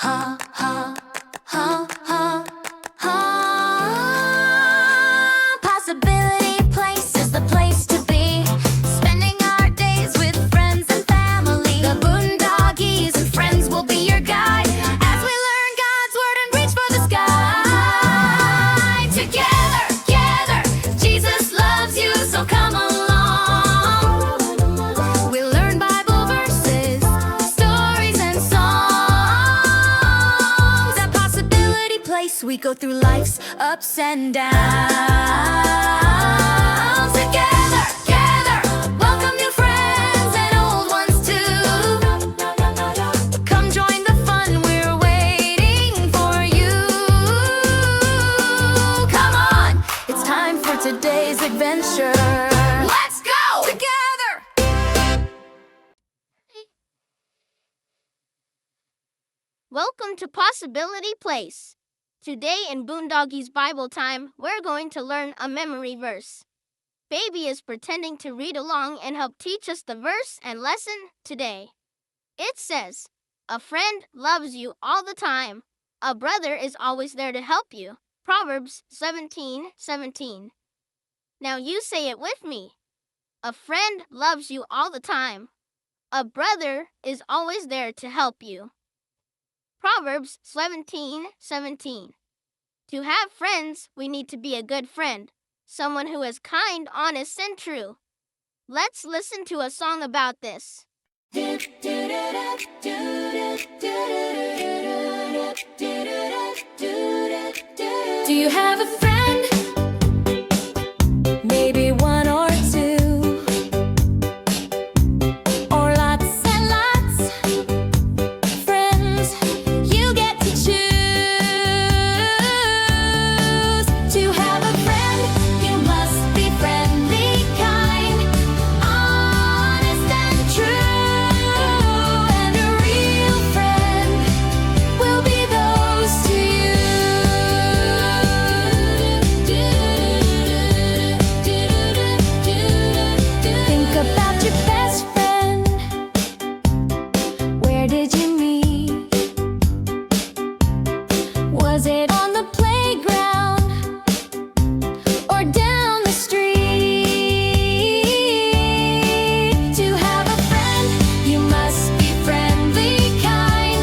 ha, ha, ha, ha, ha. Possibility Place is the place to be. Spending our days with friends and family. The Boondoggies and friends will be your guide as we learn God's word and reach for the sky. Together, together, Jesus loves you, so come along. We'll learn Bible verses, stories and songs. At Possibility Place, we go through life's ups and downs. Together, together, welcome new friends and old ones too. Come join the fun, we're waiting for you. Come on, it's time for today's adventure. Let's go! Together! Welcome to Possibility Place. Today in Boondoggies Bible Time, we're going to learn a memory verse. Baby is pretending to read along and help teach us the verse and lesson today. It says, "A friend loves you all the time. A brother is always there to help you." Proverbs 17:17. Now you say it with me. A friend loves you all the time. A brother is always there to help you. Proverbs 17:17. To have friends, we need to be a good friend, someone who is kind, honest, and true. Let's listen to a song about this. Do you have a friend? Maybe one or two, or lots and lots. Friends, you get to choose. To have a friend, you must be friendly, kind, honest and true. And a real friend will be those to you. Think about your best friend. Where did you meet? Was it on the playground or down the street? To have a friend, you must be friendly, kind,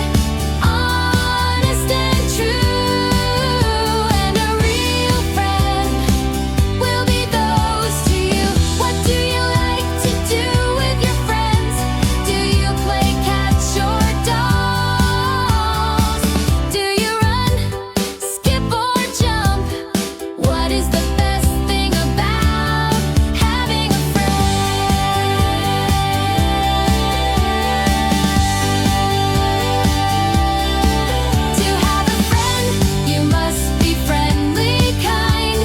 honest and true. And a real friend will be those to you. What do you like to do with your friends? Do you play catch or dolls? Do you run, skip or jump? What is the best thing about having a friend? To have a friend, you must be friendly, kind,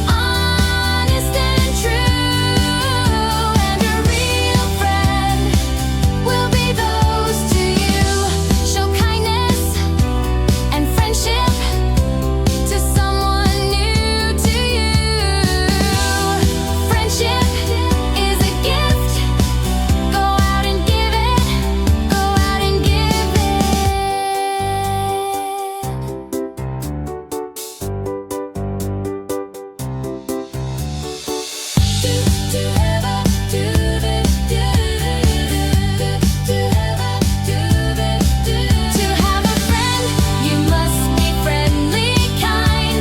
honest and true. And a real friend will be those to you. Show kindness and friendship to someone new to you. Friendship is a gift. Go out and give it. Go out and give it. To have a friend, you must be friendly, kind,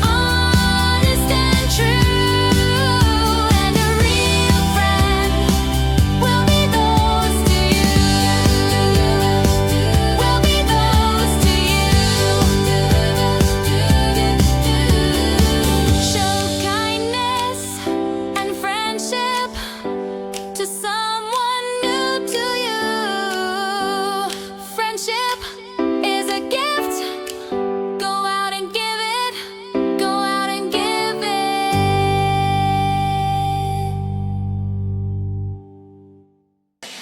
honest and true. And a real friend will be those to you. Will be those to you. Show kindness and friendship to someone new to you. Friendship is a gift. Go out and give it. Go out and give it.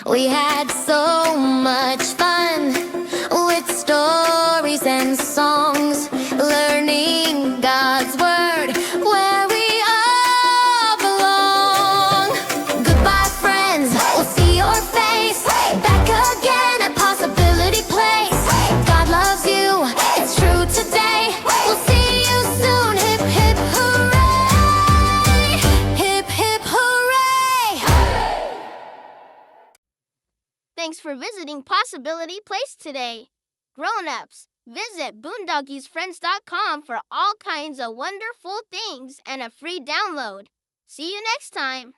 We had so much fun with stories and songs, learning God's word where we all belong. Goodbye, friends. We'll see your face back again at Possibility Place. God loves Thanks for visiting Possibility Place today. Grown-ups, visit boondoggiesfriends.com for all kinds of wonderful things and a free download. See you next time.